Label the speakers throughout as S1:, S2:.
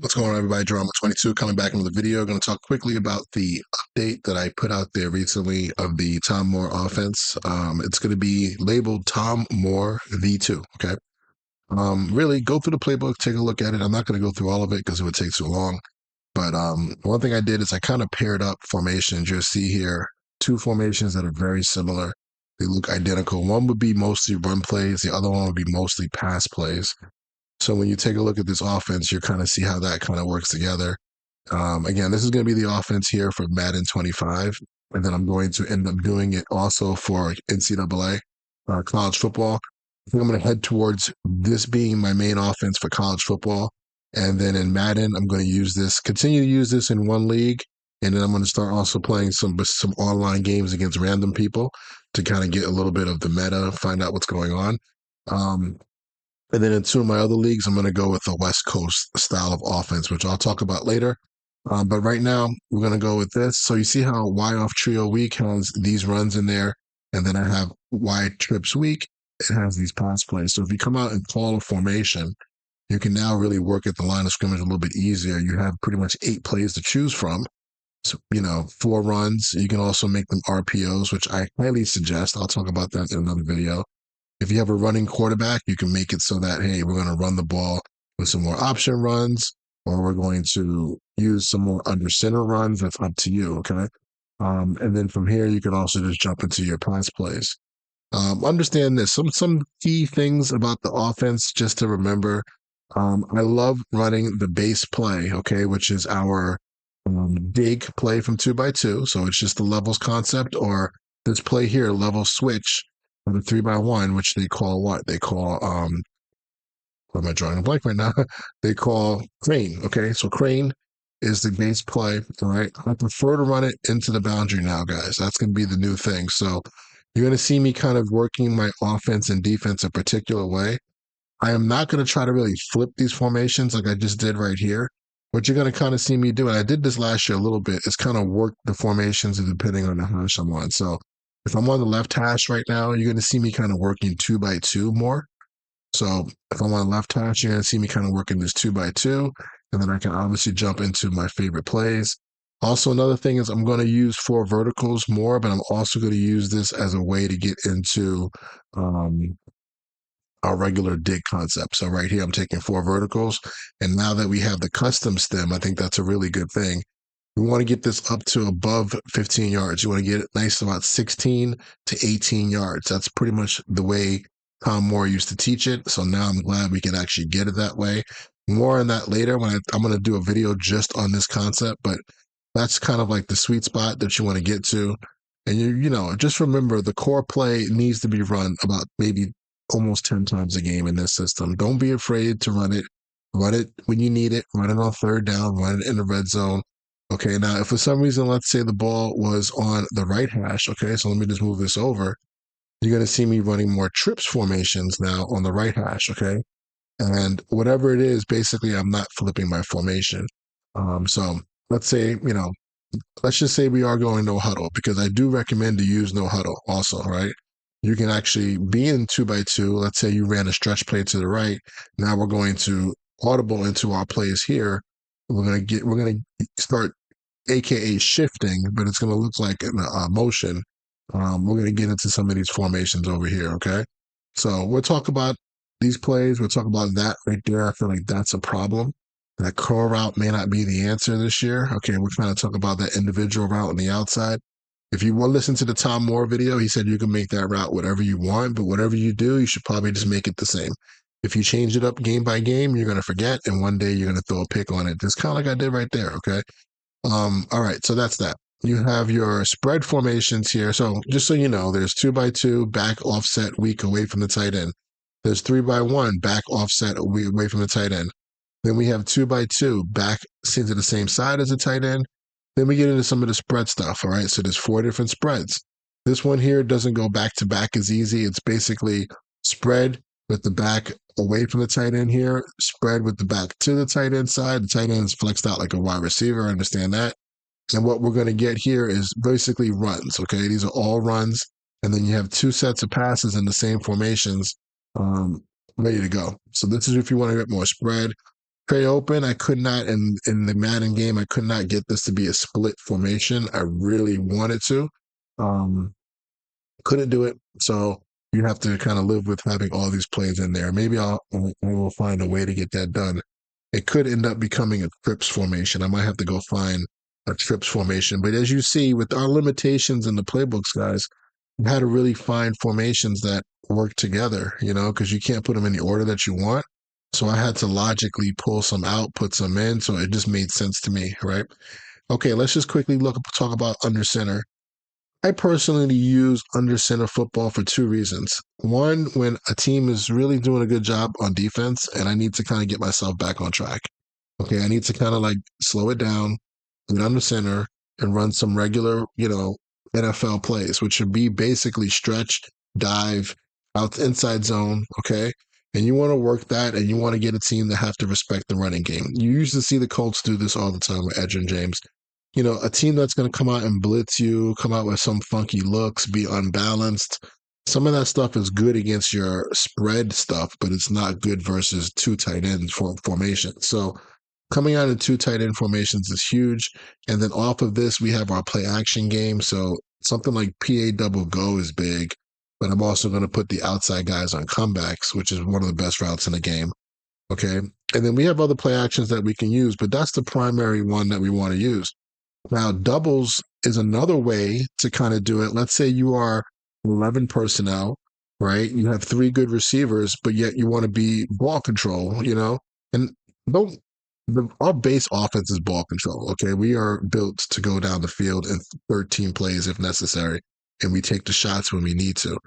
S1: What's going on, everybody? Drama22 coming back into the video. Going to talk quickly about the update that I put out there recently of the Tom Moore offense. It's going to be labeled Tom Moore V2. Okay. Really go through the playbook, take a look at it. I'm not going to go through all of it because it would take too long. But one thing I did is I kind of paired up formations. You'll see here two formations that are very similar. They look identical. One would be mostly run plays. The other one would be mostly pass plays. So when you take a look at this offense, you kind of see how that kind of works together. Again, this is going to be the offense here for Madden 25, and then I'm going to end up doing it also for NCAA college football. I think I'm going to head towards this being my main offense for college football, and then in Madden, I'm going to use this, continue to use this in one league, and then I'm going to start also playing some online games against random people to kind of get a little bit of the meta, find out what's going on. And then in two of my other leagues, I'm going to go with the West Coast style of offense, which I'll talk about later. But right now, we're going to go with this. So you see how Y off trio week has these runs in there, and then I have Y trips week. It has these pass plays. So if you come out and call a formation, you can now really work at the line of scrimmage a little bit easier. You have pretty much 8 plays to choose from. So, 4 runs. You can also make them RPOs, which I highly suggest. I'll talk about that in another video. If you have a running quarterback, you can make it so that, hey, we're going to run the ball with some more option runs, or we're going to use some more under center runs. That's up to you. Okay. And then from here, you can also just jump into your pass plays. Understand this, some key things about the offense just to remember. I love running the base play, okay, which is our dig play from 2x2. So it's just the levels concept, or this play here, level switch, the 3x1, which they call what? They call what am I drawing a blank right now? They call crane. Okay, so crane is the base play. All right, I prefer to run it into the boundary now, guys. That's going to be the new thing. So you're going to see me kind of working my offense and defense a particular way. I am not going to try to really flip these formations like I just did right here. What you're going to kind of see me do, and I did this last year a little bit, is kind of work the formations depending on the hash I'm on. So if I'm on the left hash right now, you're going to see me kind of working 2x2 more. So if I'm on the left hash, you're going to see me kind of working this 2x2, and then I can obviously jump into my favorite plays. Also, another thing is I'm going to use 4 verticals more, but I'm also going to use this as a way to get into our regular dig concept. So right here, I'm taking 4 verticals. And now that we have the custom stem, I think that's a really good thing. We want to get this up to above 15 yards. You want to get it nice about 16 to 18 yards. That's pretty much the way Tom Moore used to teach it. So now I'm glad we can actually get it that way. More on that later when I'm going to do a video just on this concept, but that's kind of like the sweet spot that you want to get to. And just remember the core play needs to be run about maybe almost 10 times a game in this system. Don't be afraid to run it. Run it when you need it. Run it on third down. Run it in the red zone. Okay, now if for some reason, let's say the ball was on the right hash, okay, so let me just move this over. You're going to see me running more trips formations now on the right hash, okay? And whatever it is, basically, I'm not flipping my formation. So let's say, let's just say we are going no huddle, because I do recommend to use no huddle also, right? You can actually be in 2x2. Let's say you ran a stretch play to the right. Now we're going to audible into our plays here. We're going to start AKA shifting, but it's going to look like a motion. We're going to get into some of these formations over here. Okay. So we'll talk about these plays. We'll talk about that right there. I feel like that's a problem. That curl route may not be the answer this year. Okay. We're trying to talk about that individual route on the outside. If you want to listen to the Tom Moore video, he said you can make that route whatever you want, but whatever you do, you should probably just make it the same. If you change it up game by game, you're going to forget, and one day you're going to throw a pick on it. Just kind of like I did right there. Okay. All right, so that's that. You have your spread formations here. So just so you know, there's 2x2 back offset weak away from the tight end. There's 3x1 back offset away from the tight end. Then we have 2x2 back into the same side as the tight end. Then we get into some of the spread stuff. All right, so there's 4 different spreads. This one here doesn't go back to back as easy. It's basically spread with the back away from the tight end here, spread with the back to the tight end side. The tight end is flexed out like a wide receiver. I understand that. And what we're going to get here is basically runs. Okay. These are all runs. And then you have 2 sets of passes in the same formations ready to go. So this is if you want to get more spread. Trey open. I could not in the Madden game. I could not get this to be a split formation. I really wanted to. Um, couldn't do it. So you have to kind of live with having all these plays in there. Maybe I will find a way to get that done. It could end up becoming a trips formation. I might have to go find a trips formation. But as you see, with our limitations in the playbooks, guys, you had to really find formations that work together, because you can't put them in the order that you want. So I had to logically pull some out, put some in. So it just made sense to me, right? Okay, let's just quickly talk about under center. I personally use under center football for two reasons. One, when a team is really doing a good job on defense and I need to kind of get myself back on track. Okay, I need to kind of like slow it down, get under center, and run some regular, NFL plays, which should be basically stretch, dive, out inside zone. Okay. And you want to work that and you want to get a team that have to respect the running game. You used to see the Colts do this all the time with Edgerrin James. A team that's going to come out and blitz you, come out with some funky looks, be unbalanced. Some of that stuff is good against your spread stuff, but it's not good versus two tight end formation. So coming out in two tight end formations is huge. And then off of this, we have our play action game. So something like PA double go is big, but I'm also going to put the outside guys on comebacks, which is one of the best routes in the game. Okay. And then we have other play actions that we can use, but that's the primary one that we want to use. Now, doubles is another way to kind of do it. Let's say you are 11 personnel, right? You have three good receivers, but yet you want to be ball control. And don't our base offense is ball control. Okay. We are built to go down the field in 13 plays if necessary, and we take the shots when we need to.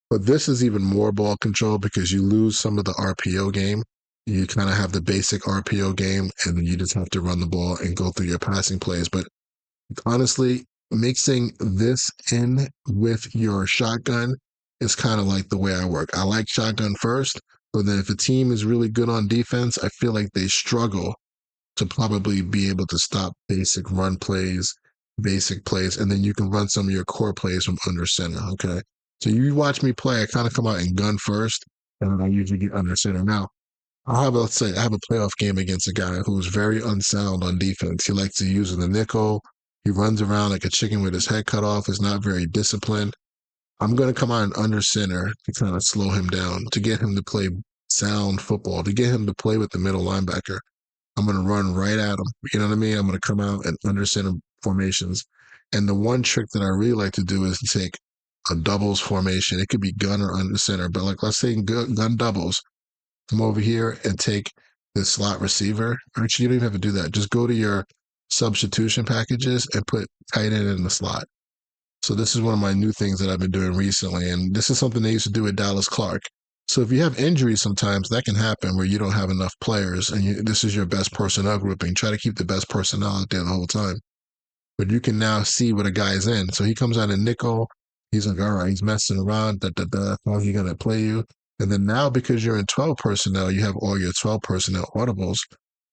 S1: But this is even more ball control because you lose some of the RPO game. You kind of have the basic RPO game, and you just have to run the ball and go through your passing plays. But honestly, mixing this in with your shotgun is kind of like the way I work. I like shotgun first, but then if a team is really good on defense, I feel like they struggle to probably be able to stop basic run plays, basic plays, and then you can run some of your core plays from under center. Okay. So you watch me play, I kind of come out and gun first, and then I usually get under center. Now, let's say I have a playoff game against a guy who's very unsound on defense. He likes to use the nickel. He runs around like a chicken with his head cut off. Is not very disciplined. I'm going to come out and under center to kind of slow him down, to get him to play sound football, to get him to play with the middle linebacker. I'm going to run right at him. You know what I mean? I'm going to come out and under center formations. And the one trick that I really like to do is to take a doubles formation. It could be gun or under center, but like let's say gun doubles. Come over here and take the slot receiver. Actually, you don't even have to do that. Just go to your substitution packages and put tight end in the slot. So this is one of my new things that I've been doing recently. And this is something they used to do with Dallas Clark. So if you have injuries sometimes, that can happen where you don't have enough players and this is your best personnel grouping. Try to keep the best personnel out there the whole time. But you can now see what a guy's in. So he comes out in nickel. He's like, all right, he's messing around. How's he going to play you? And then now, because you're in 12 personnel, you have all your 12 personnel audibles.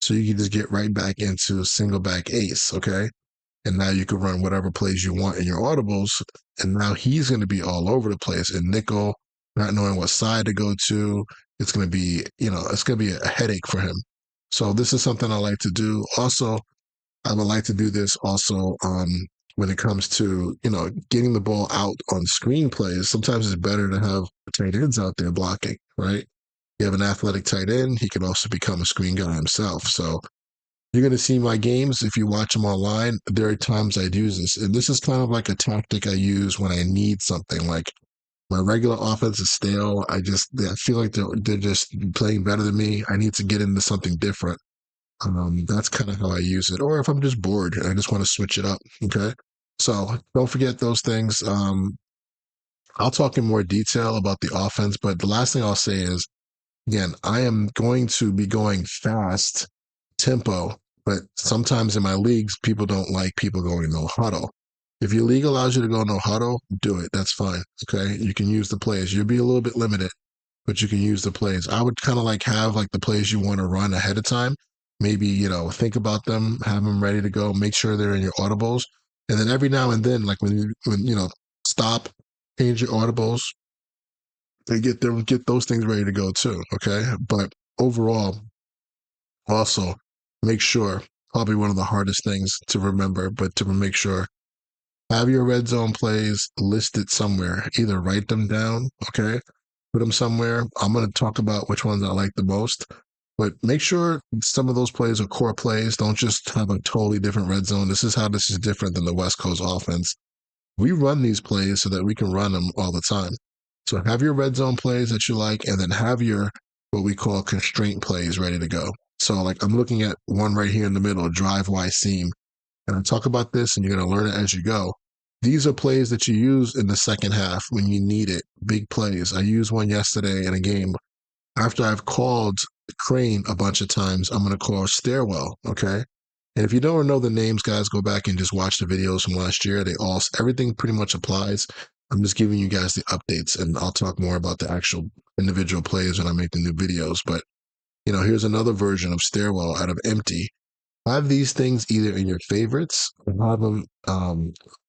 S1: So you can just get right back into single back ace. Okay. And now you can run whatever plays you want in your audibles. And now he's going to be all over the place in nickel, not knowing what side to go to. It's going to be, it's going to be a headache for him. So this is something I like to do. Also, I would like to do this also when it comes to, getting the ball out on screen plays. Sometimes it's better to have tight ends out there blocking, right? You have an athletic tight end, he can also become a screen guy himself. So you're going to see my games if you watch them online. There are times I'd use this. And this is kind of like a tactic I use when I need something. Like my regular offense is stale. I feel like they're just playing better than me. I need to get into something different. That's kind of how I use it. Or if I'm just bored and I just want to switch it up. Okay. So don't forget those things. I'll talk in more detail about the offense, but the last thing I'll say is, again, I am going to be going fast tempo, but sometimes in my leagues, people don't like people going no huddle. If your league allows you to go no huddle, do it. That's fine. Okay. You can use the plays. You'll be a little bit limited, but you can use the plays. I would kind of like have like the plays you want to run ahead of time. Maybe, think about them, have them ready to go, make sure they're in your audibles. And then every now and then, like stop, change your audibles, and get those things ready to go too. Okay. But overall, Also, make sure, probably one of the hardest things to remember, but to make sure, have your red zone plays listed somewhere. Either write them down, okay? Put them somewhere. I'm going to talk about which ones I like the most, but make sure some of those plays are core plays. Don't just have a totally different red zone. This is how this is different than the West Coast offense. We run these plays so that we can run them all the time. So have your red zone plays that you like, and then have your what we call constraint plays ready to go. So like I'm looking at one right here in the middle, drive Y seam, and I talk about this, and you're going to learn it as you go. These are plays that you use in the second half when you need it. Big plays. I used one yesterday in a game. After I've called crane a bunch of times, I'm going to call stairwell. Okay. And if you don't know the names, guys, go back and just watch the videos from last year. Everything pretty much applies. I'm just giving you guys the updates, and I'll talk more about the actual individual plays when I make the new videos. But, here's another version of stairwell out of empty. Have these things either in your favorites or have them,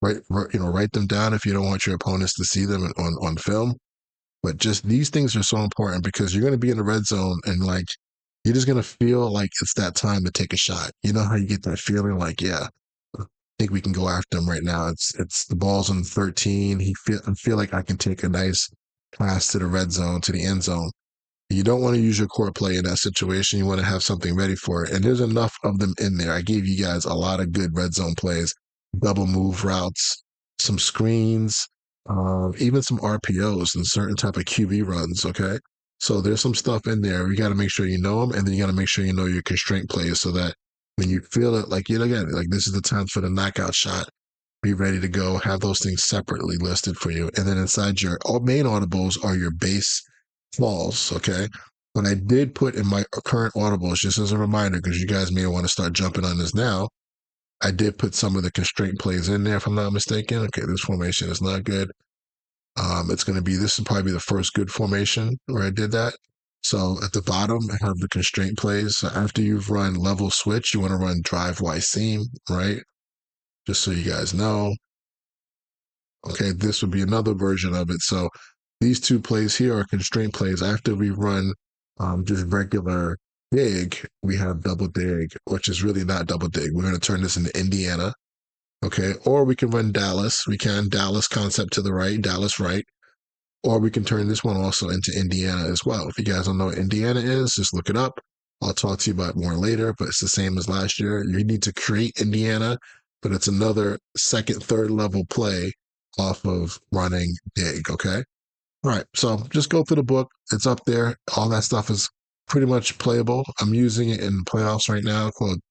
S1: write them down if you don't want your opponents to see them on film. But just these things are so important because you're going to be in the red zone, and like you're just going to feel like it's that time to take a shot. You know how you get that feeling like, yeah, I think we can go after him right now. It's the ball's on 13. I feel like I can take a nice pass to the red zone, to the end zone. You don't want to use your core play in that situation. You want to have something ready for it. And there's enough of them in there. I gave you guys a lot of good red zone plays, double move routes, some screens, even some RPOs and certain type of QB runs. Okay. So there's some stuff in there. You got to make sure you know them, and then you got to make sure you know your constraint plays so that when you feel it, like, again, like this is the time for the knockout shot, be ready to go. Have those things separately listed for you. And then inside your main audibles are your base falls. Okay. But I did put in my current audibles, just as a reminder, because you guys may want to start jumping on this now. I did put some of the constraint plays in there, if I'm not mistaken. Okay, this formation is not good. It's going to be, this will probably be the first good formation where I did that. So at the bottom, I have the constraint plays. So after you've run level switch, you want to run drive Y seam, right? Just so you guys know. Okay, this would be another version of it. So these two plays here are constraint plays. After we run just regular dig, we have double dig, which is really not double dig. We're going to turn this into Indiana. Okay, or we can run Dallas. We can Dallas concept to the right, Dallas right. Or we can turn this one also into Indiana as well. If you guys don't know what Indiana is, just look it up. I'll talk to you about it more later, but it's the same as last year. You need to create Indiana, but it's another second, third level play off of running dig. Okay. All right. So just go through the book. It's up there. All that stuff is pretty much playable. I'm using it in playoffs right now called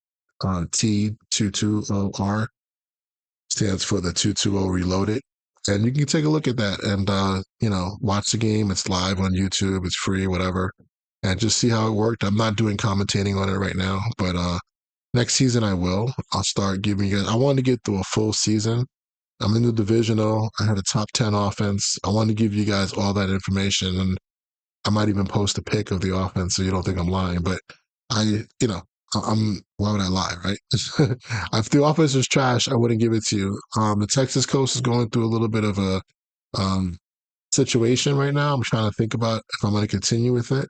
S1: T220R, stands for the 220 Reloaded. And you can take a look at that and, watch the game. It's live on YouTube. It's free, whatever. And just see how it worked. I'm not doing commentating on it right now, but next season I will. I'll start giving you guys, I wanted to get through a full season. I'm in the divisional. I had a top 10 offense. I want to give you guys all that information. And I might even post a pic of the offense so you don't think I'm lying. But why would I lie, right? If the offense is trash, I wouldn't give it to you. The Texas coast is going through a little bit of a um, situation right now. I'm trying to think about if I'm going to continue with it.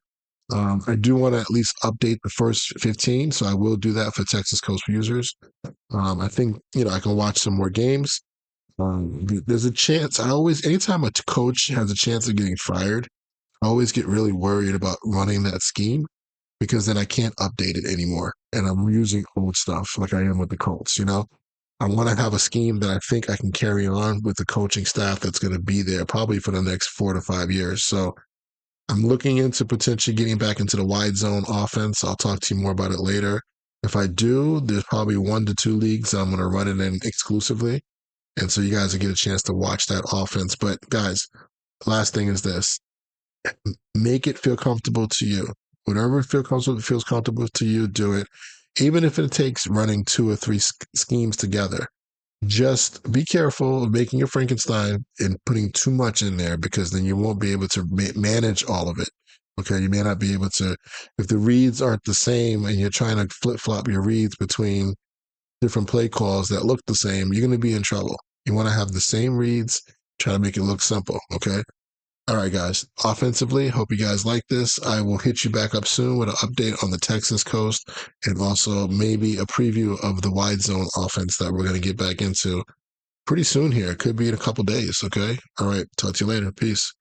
S1: I do want to at least update the first 15, so I will do that for Texas Coast users. I think, I can watch some more games. There's a chance. Anytime a coach has a chance of getting fired, I always get really worried about running that scheme because then I can't update it anymore. And I'm using old stuff like I am with the Colts, I want to have a scheme that I think I can carry on with the coaching staff that's going to be there probably for the next 4 to 5 years. So I'm looking into potentially getting back into the wide zone offense. I'll talk to you more about it later. If I do, there's probably 1 to 2 leagues I'm going to run it in exclusively. And so you guys will get a chance to watch that offense. But guys, last thing is this: make it feel comfortable to you. Whatever feels comfortable to you, do it. Even if it takes running 2 or 3 schemes together, just be careful of making a Frankenstein and putting too much in there, because then you won't be able to manage all of it. Okay, you may not be able to, if the reads aren't the same and you're trying to flip flop your reads between different play calls that look the same, you're going to be in trouble. You want to have the same reads, try to make it look simple. Okay. All right, guys. Offensively, hope you guys like this. I will hit you back up soon with an update on the Texas coast and also maybe a preview of the wide zone offense that we're going to get back into pretty soon here. It could be in a couple days. Okay. All right. Talk to you later. Peace.